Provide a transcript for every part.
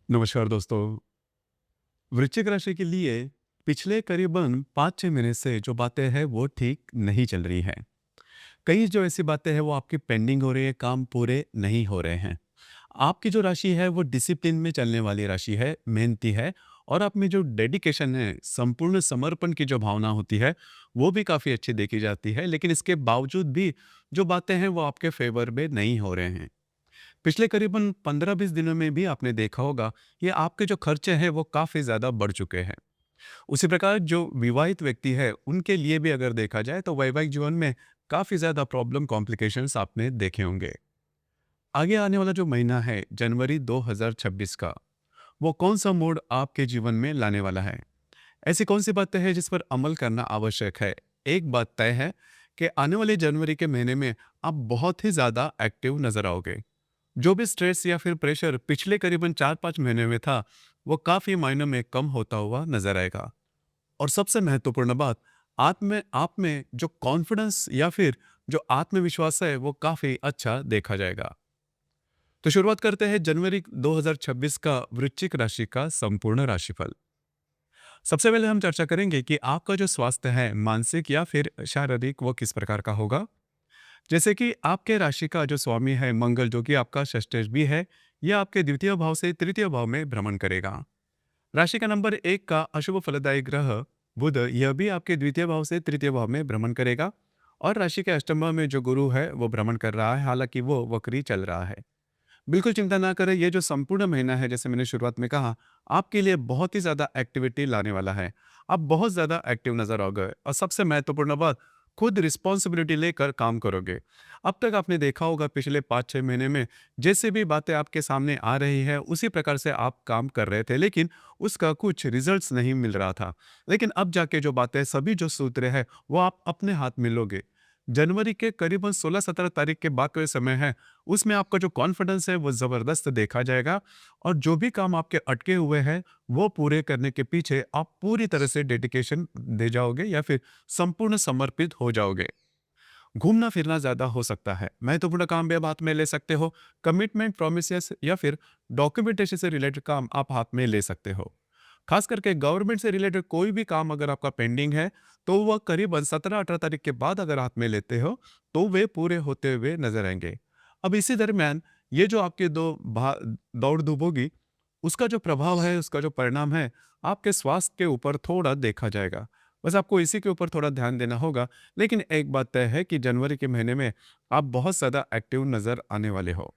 नमस्कार दोस्तों। वृश्चिक राशि के लिए पिछले करीबन 5-6 महीने से जो बातें हैं वो ठीक नहीं चल रही हैं। कई जो ऐसी बातें हैं वो आपकी पेंडिंग हो रही है, काम पूरे नहीं हो रहे हैं। आपकी जो राशि है वो डिसिप्लिन में चलने वाली राशि है, मेहनती है और आप में जो डेडिकेशन है, संपूर्ण समर्पण की जो भावना होती है, वो भी काफ़ी अच्छी देखी जाती है। लेकिन इसके बावजूद भी जो बातें हैं वो आपके फेवर में नहीं हो रहे हैं। पिछले करीबन 15-20 दिनों में भी आपने देखा होगा, ये आपके जो खर्चे हैं वो काफ़ी ज़्यादा बढ़ चुके हैं। उसी प्रकार जो विवाहित व्यक्ति है, उनके लिए भी अगर देखा जाए तो वैवाहिक जीवन में काफ़ी ज़्यादा प्रॉब्लम कॉम्प्लिकेशंस आपने देखे होंगे। आगे आने वाला जो महीना है, जनवरी 2026 का, वो कौन-सा मोड़ आपके जीवन में लाने वाला है? ऐसी कौन-सी बातें हैं जिस पर अमल करना आवश्यक है? एक बात तय है कि आने वाले जनवरी के महीने में आप बहुत ही ज़्यादा एक्टिव नज़र आओगे। जो भी स्ट्रेस या फिर प्रेशर पिछले करीबन 4-5 महीने में था, वो काफ़ी मायनों में कम होता हुआ नज़र आएगा। और सबसे महत्वपूर्ण बात, आप में जो कॉन्फिडेंस या फिर जो आत्मविश्वास है, वो काफ़ी अच्छा देखा जाएगा। तो शुरुआत करते हैं जनवरी 2026 का वृश्चिक राशि का संपूर्ण राशिफल। सबसे पहले हम चर्चा करेंगे कि आपका जो स्वास्थ्य है, मानसिक या फिर शारीरिक, वो किस प्रकार का होगा। जैसे कि आपके राशि का जो स्वामी है मंगल, जो कि आपका षष्ठेश भी है, यह आपके द्वितीय भाव से तृतीय भाव में भ्रमण करेगा। राशि का नंबर 1 का अशुभ फलदायी ग्रह बुध, यह भी आपके द्वितीय भाव से तृतीय भाव में भ्रमण करेगा। और राशि के अष्टम भाव में जो गुरु है वो भ्रमण कर रहा है, हालांकि वो वक्री चल रहा है। बिल्कुल चिंता ना करें, ये जो संपूर्ण महीना है, जैसे मैंने शुरुआत में कहा, आपके लिए बहुत ही ज़्यादा एक्टिविटी लाने वाला है। आप बहुत ज़्यादा एक्टिव नज़र आओगे और सबसे महत्वपूर्ण बात, खुद रिस्पॉन्सिबिलिटी लेकर काम करोगे। अब तक आपने देखा होगा पिछले 5-6 महीने में जैसे भी बातें आपके सामने आ रही है, उसी प्रकार से आप काम कर रहे थे, लेकिन उसका कुछ रिजल्ट्स नहीं मिल रहा था। लेकिन अब जाके जो बातें, सभी जो सूत्र है, वो आप अपने हाथ में लोगे। जनवरी के करीबन 16-17 तारीख के बाद का जो समय है, उसमें आपका जो कॉन्फिडेंस है वो ज़बरदस्त देखा जाएगा। और जो भी काम आपके अटके हुए हैं, वो पूरे करने के पीछे आप पूरी तरह से डेडिकेशन दे जाओगे या फिर संपूर्ण समर्पित हो जाओगे। घूमना फिरना ज़्यादा हो सकता है, महत्वपूर्ण काम भी आप हाथ में ले सकते हो। कमिटमेंट, प्रोमिसेस या फिर डॉक्यूमेंटेशन से रिलेटेड काम आप हाथ में ले सकते हो। खास करके गवर्नमेंट से रिलेटेड कोई भी काम अगर आपका पेंडिंग है, तो वह करीबन 17-18 तारीख के बाद अगर हाथ में लेते हो, तो वे पूरे होते हुए नजर आएंगे। अब इसी दरमियान ये जो आपके दौड़ धूप होगी, उसका जो प्रभाव है, उसका जो परिणाम है, आपके स्वास्थ्य के ऊपर थोड़ा देखा जाएगा। बस आपको इसी के ऊपर थोड़ा ध्यान देना होगा। लेकिन एक बात तय है कि जनवरी के महीने में आप बहुत ज़्यादा एक्टिव नज़र आने वाले हो।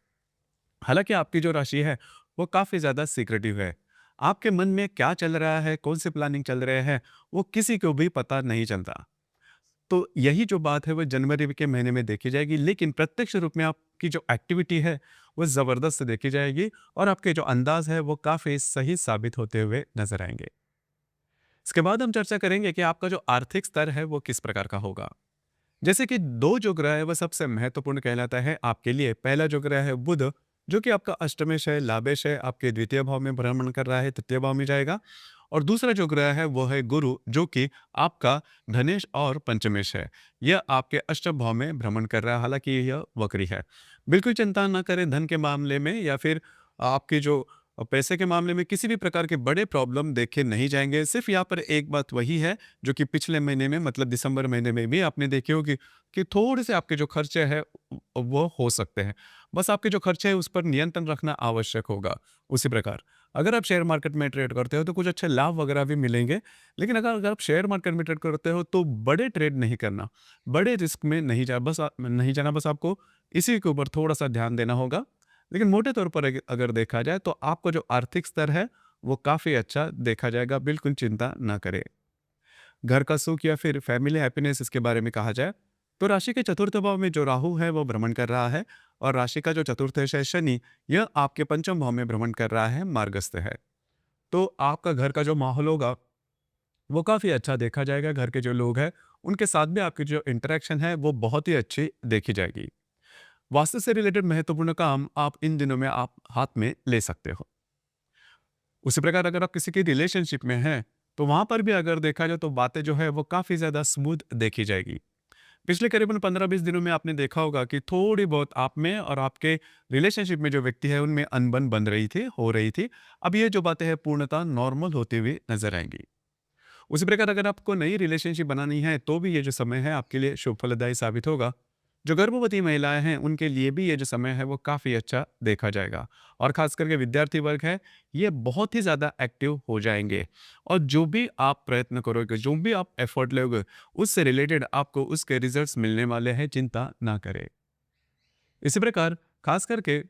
हालाँकि आपकी जो राशि है, वो काफ़ी ज़्यादा सीक्रेटिव है। आपके मन में क्या चल रहा है, कौन-सी प्लानिंग चल रहे हैं, वो किसी को भी पता नहीं चलता। तो यही जो बात है वो जनवरी के महीने में देखी जाएगी, लेकिन प्रत्यक्ष रूप में आपकी जो एक्टिविटी है, वो ज़बरदस्त देखी जाएगी और आपके जो अंदाज़ है, वो काफ़ी सही साबित होते हुए नज़र आएँगे। इसके बाद हम चर्चा करेंगे कि आपका जो आर्थिक स्तर है, वो किस प्रकार का होगा। जैसे कि 2 जो ग्रह है, वो सबसे महत्वपूर्ण कहलाता है आपके लिए। पहला जो ग्रह है बुध, जो कि आपका अष्टमेश है, लाभेश है, आपके द्वितीय भाव में भ्रमण कर रहा है, तृतीय भाव में जाएगा। और दूसरा जो ग्रह है वो है गुरु, जो कि आपका धनेश और पंचमेश है। यह आपके अष्टम भाव में भ्रमण कर रहा है, हालाँकि यह वक्री है। बिल्कुल चिंता ना करें धन के मामले में या फिर आपकी जो पैसे के मामले में किसी भी प्रकार के बड़े प्रॉब्लम देखे नहीं जाएँगे। सिर्फ़ यहाँ पर एक बात वही है, जो कि पिछले महीने में, मतलब दिसंबर महीने में भी आपने देखी होगी कि थोड़े-से आपके जो खर्चे हैं वो हो सकते हैं। बस आपके जो खर्चे हैं उस पर नियंत्रण रखना आवश्यक होगा। उसी प्रकार अगर आप शेयर मार्केट में ट्रेड करते हो तो कुछ अच्छे लाभ वगैरह भी मिलेंगे। लेकिन अगर अगर आप शेयर मार्केट में ट्रेड करते हो तो बड़े ट्रेड नहीं करना, बड़े रिस्क में नहीं जाना, बस आपको इसी के ऊपर थोड़ा-सा ध्यान देना होगा। लेकिन मोटे तौर पर अगर देखा जाए तो आपका जो आर्थिक स्तर है वो काफ़ी अच्छा देखा जाएगा, बिल्कुल चिंता ना करें। घर का सुख या फिर फैमिली हैप्पीनेस, इसके बारे में कहा जाए तो राशि के चतुर्थ भाव में जो राहु है वो भ्रमण कर रहा है। और राशि का जो चतुर्थेश है शनि, यह आपके पंचम भाव में भ्रमण कर रहा है, मार्गस्थ है। तो आपका घर का जो माहौल होगा वो काफ़ी अच्छा देखा जाएगा। घर के जो लोग हैं उनके साथ भी आपकी जो इंटरेक्शन है वो बहुत ही अच्छी देखी जाएगी। वास्तु से रिलेटेड महत्वपूर्ण काम आप इन दिनों में आप हाथ में ले सकते हो। उसी प्रकार अगर आप किसी की रिलेशनशिप में हैं, तो वहाँ पर भी अगर देखा जाए तो बातें जो है वो काफ़ी ज़्यादा स्मूथ देखी जाएगी। पिछले करीबन 15-20 दिनों में आपने देखा होगा कि थोड़ी बहुत आप में और आपके रिलेशनशिप में जो व्यक्ति है उनमें अनबन बन रही थी, हो रही थी। अब ये जो बातें हैं पूर्णतः नॉर्मल होते हुए नज़र आएँगी। उसी प्रकार अगर आपको नई रिलेशनशिप बनानी है तो भी ये जो समय है आपके लिए शुभ फलदायी साबित होगा। जो गर्भवती महिलाएं हैं उनके लिए भी ये जो समय है वो काफ़ी अच्छा देखा जाएगा। और खास करके विद्यार्थी वर्ग है, ये बहुत ही ज़्यादा एक्टिव हो जाएंगे। और जो भी आप प्रयत्न करोगे, जो भी आप एफर्ट लोगे, उससे रिलेटेड आपको उसके रिजल्ट्स मिलने वाले हैं, चिंता ना करें। इसी प्रकार खास करके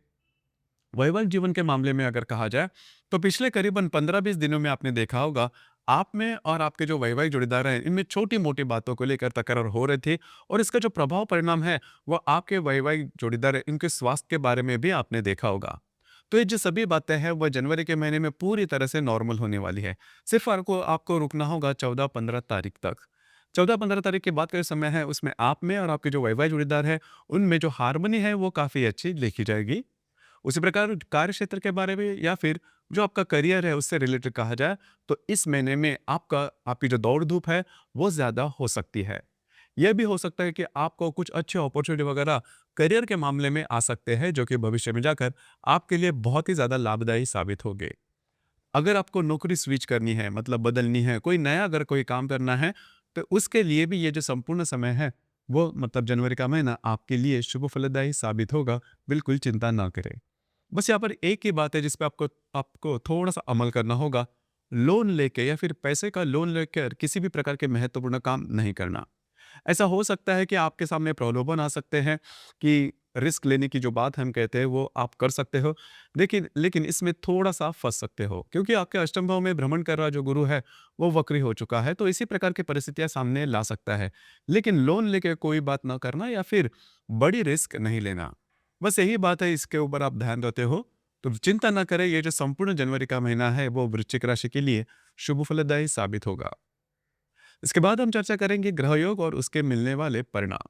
वैवाहिक जीवन के मामले में अगर कहा जाए, तो पिछले करीबन 15-20 दिनों में आपने देखा होगा, आप में और आपके जो वैवाहिक जोड़ीदार हैं, इनमें छोटी-मोटी बातों को लेकर तकरार हो रहे थे और इसका जो प्रभाव परिणाम है, वो आपके वैवाहिक जोड़ीदार हैं, इनके स्वास्थ्य के बारे में भी आपने देखा होगा। तो ये जो सभी बातें हैं, वो जनवरी के महीने में पूरी तरह से नॉर्मल होने वाली है। सिर्फ़ आपको आपको रुकना होगा 14-15 तारीख तक। 14-15 तारीख के बाद का जो समय है, उसमें आप में और आपके जो वैवाहिक जोड़ीदार हैं, उनमें जो हार्मनी है, वो काफ़ी अच्छी देखी जाएगी। उसी प्रकार कार्य क्षेत्र के बारे में या फिर जो आपका करियर है उससे रिलेटेड कहा जाए, तो इस महीने में आपकी जो दौड़ धूप है वो ज़्यादा हो सकती है। यह भी हो सकता है कि आपको कुछ अच्छे अपॉर्चुनिटी वगैरह करियर के मामले में आ सकते हैं, जो कि भविष्य में जाकर आपके लिए बहुत ही ज़्यादा लाभदायी साबित होंगे। अगर आपको नौकरी स्विच करनी है, मतलब बदलनी है, कोई नया अगर कोई काम करना है, तो उसके लिए भी ये जो संपूर्ण समय है, वो मतलब जनवरी का महीना आपके लिए शुभ फलदायी साबित होगा। बिल्कुल चिंता ना करें। बस यहाँ पर एक ही बात है जिस पे आपको आपको थोड़ा-सा अमल करना होगा। लोन लेके या फिर पैसे का लोन लेकर किसी भी प्रकार के महत्वपूर्ण काम नहीं करना। ऐसा हो सकता है कि आपके सामने प्रलोभन आ सकते हैं कि रिस्क लेने की जो बात हम कहते हैं वो आप कर सकते हो। लेकिन लेकिन इसमें थोड़ा-सा फँस सकते हो, क्योंकि आपके अष्टम भाव में भ्रमण कर रहा जो गुरु है, वो वक्री हो चुका है, तो इसी प्रकार की परिस्थितियाँ सामने ला सकता है। लेकिन लोन लेके कोई बात ना करना या फिर बड़ी रिस्क नहीं लेना। बस यही बात है, इसके ऊपर आप ध्यान देते हो, तो चिंता ना करें, ये जो संपूर्ण जनवरी का महीना है वो वृश्चिक राशि के लिए शुभ फलदायी साबित होगा। इसके बाद हम चर्चा करेंगे ग्रह योग और उसके मिलने वाले परिणाम।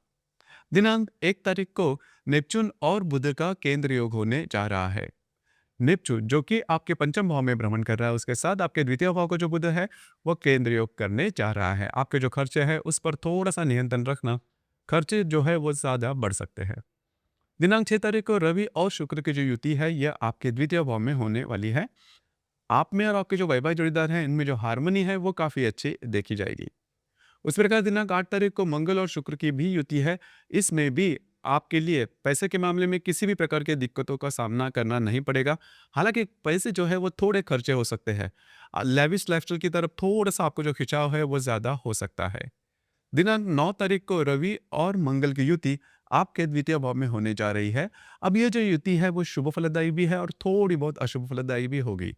दिनांक 1 तारीख को नेपच्यून और बुध का केंद्र योग होने जा रहा है। नेपच्यून जो कि आपके पंचम भाव में भ्रमण कर रहा है, उसके साथ आपके द्वितीय भाव को जो बुध है वो केंद्र योग करने जा रहा है। आपके जो खर्चे हैं उस पर थोड़ा सा नियंत्रण रखना, खर्चे जो है वो ज्यादा बढ़ सकते हैं। दिनांक 6 तारीख को रवि और शुक्र की जो युति है यह आपके द्वितीय भाव में होने वाली है। आप में और आपके जो वैवाहिक जोड़ीदार हैं इनमें जो हार्मनी है वो काफी अच्छी देखी जाएगी। उस प्रकार दिनांक 8 तारीख को मंगल और शुक्र की भी युति है। इसमें भी आपके लिए पैसे के मामले में किसी भी प्रकार के दिक्कतों का सामना करना नहीं पड़ेगा। हालाँकि पैसे जो है वो थोड़े खर्चे हो सकते हैं। लेविश लाइफ़स्टाइल की तरफ थोड़ा-सा आपको जो खिंचाव है वो ज़्यादा हो सकता है। दिनांक 9 तारीख को रवि और मंगल की युति आपके द्वितीय भाव में होने जा रही है। अब ये जो युति है वो शुभ फलदायी भी है और थोड़ी बहुत अशुभ फलदायी भी होगी।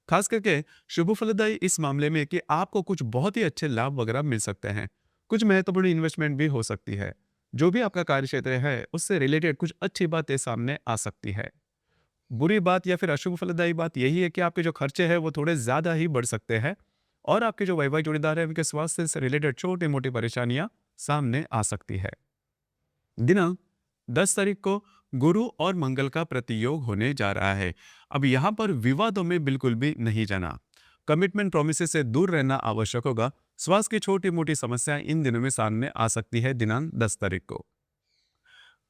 खास करके शुभ फलदायी इस मामले में कि आपको कुछ बहुत ही अच्छे लाभ वगैरह मिल सकते हैं। कुछ महत्वपूर्ण इन्वेस्टमेंट भी हो सकती है। जो भी आपका कार्य क्षेत्र है, उससे रिलेटेड कुछ अच्छी बातें सामने आ सकती है। बुरी बात या फिर अशुभ फलदायी बात यही है कि आपके जो खर्चे हैं, वो थोड़े ज़्यादा ही बढ़ सकते हैं और आपके जो वैवाहिक जोड़ीदार हैं, उनके स्वास्थ्य से रिलेटेड छोटी-मोटी परेशानियाँ सामने आ सकती है। दिनांक 10 तारीख को गुरु और मंगल का प्रतियोग होने जा रहा है। अब यहाँ पर विवादों में बिल्कुल भी नहीं जाना। कमिटमेंट प्रोमिस से दूर रहना आवश्यक होगा। स्वास्थ्य की छोटी मोटी समस्याएं इन दिनों में सामने आ सकती है। दिनांक 10 तारीख को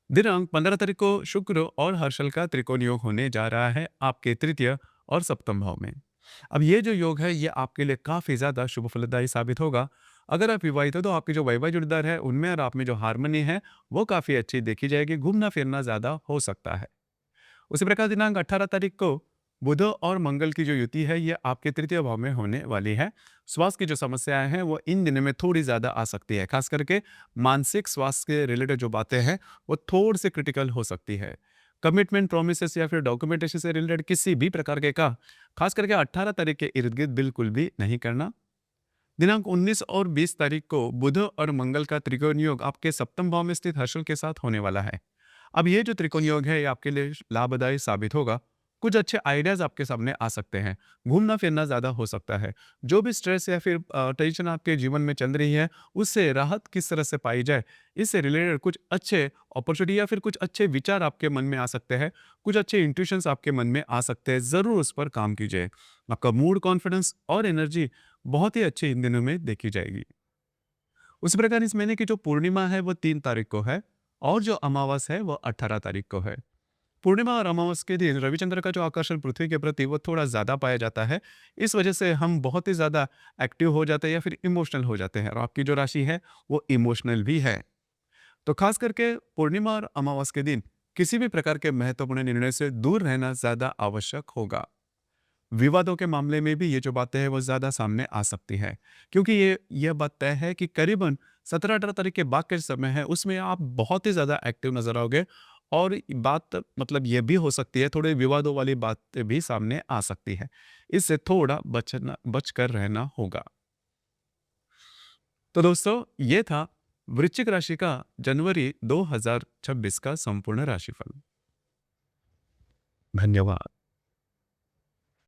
दिनांक 15 तारीख को शुक्र और हर्षल का त्रिकोण योग होने जा रहा है आपके तृतीय और सप्तम भाव में। अब ये जो योग है ये आपके लिए काफी ज्यादा शुभ फलदायी साबित होगा। अगर आप विवाहित हो तो आपके जो वैवाहिक जोड़ीदार है उनमें और आप में जो हार्मनी है वो काफी अच्छी देखी जाएगी। घूमना फिरना ज्यादा हो सकता है। उसी प्रकार दिनांक 18 तारीख को बुध और मंगल की जो युति है ये आपके तृतीय भाव में होने वाली है। स्वास्थ्य की जो समस्याएं हैं वो इन दिनों में थोड़ी ज्यादा आ सकती है। खास करके मानसिक स्वास्थ्य के रिलेटेड जो बातें हैं वो थोड़ी सी क्रिटिकल हो सकती है। कमिटमेंट प्रोमिस या फिर डॉक्यूमेंटेशन से रिलेटेड किसी भी प्रकार के का खास करके 18 तारीख के इर्द गिर्द बिल्कुल भी नहीं करना। दिनांक 19 और 20 तारीख को बुध और मंगल का त्रिकोण योग आपके सप्तम भाव में स्थित हर्षल के साथ होने वाला है। अब ये जो त्रिकोण योग है ये आपके लिए लाभदायी साबित होगा। कुछ अच्छे आइडियाज आपके सामने आ सकते हैं। घूमना फिरना ज्यादा हो सकता है। जो भी स्ट्रेस या फिर टेंशन आपके जीवन में चल रही है उससे राहत किस तरह से पाई जाए, इससे रिलेटेड कुछ अच्छे अपॉर्चुनिटी या फिर कुछ अच्छे विचार आपके मन में आ सकते हैं। कुछ अच्छे इंट्यूशंस आपके मन में आ सकते हैं। जरूर उस पर काम कीजिए। आपका मूड, कॉन्फिडेंस और एनर्जी बहुत ही अच्छी इन दिनों में देखी जाएगी। उसी प्रकार इस महीने की जो पूर्णिमा है वो 3 तारीख को है और जो अमावस है वो 18 तारीख को है। पूर्णिमा और अमावस के दिन रविचंद्र का जो आकर्षण पृथ्वी के प्रति वो थोड़ा ज़्यादा पाया जाता है। इस वजह से हम बहुत ही ज़्यादा एक्टिव हो जाते हैं या फिर इमोशनल हो जाते हैं और आपकी जो राशि है वो इमोशनल भी है। तो खास करके पूर्णिमा और अमावस के दिन किसी भी प्रकार के महत्वपूर्ण निर्णय से दूर रहना ज़्यादा आवश्यक होगा। विवादों के मामले में भी ये जो बातें हैं वो ज़्यादा सामने आ सकती है, क्योंकि ये बात तय है कि करीबन 17-18 तारीख के बाद के समय है उसमें आप बहुत ही ज़्यादा एक्टिव नज़र आओगे और बात मतलब ये भी हो सकती है थोड़े विवादों वाली बातें भी सामने आ सकती है। इससे थोड़ा बचकर रहना होगा। तो दोस्तों ये था वृश्चिक राशि का जनवरी 2026 का संपूर्ण राशिफल। धन्यवाद।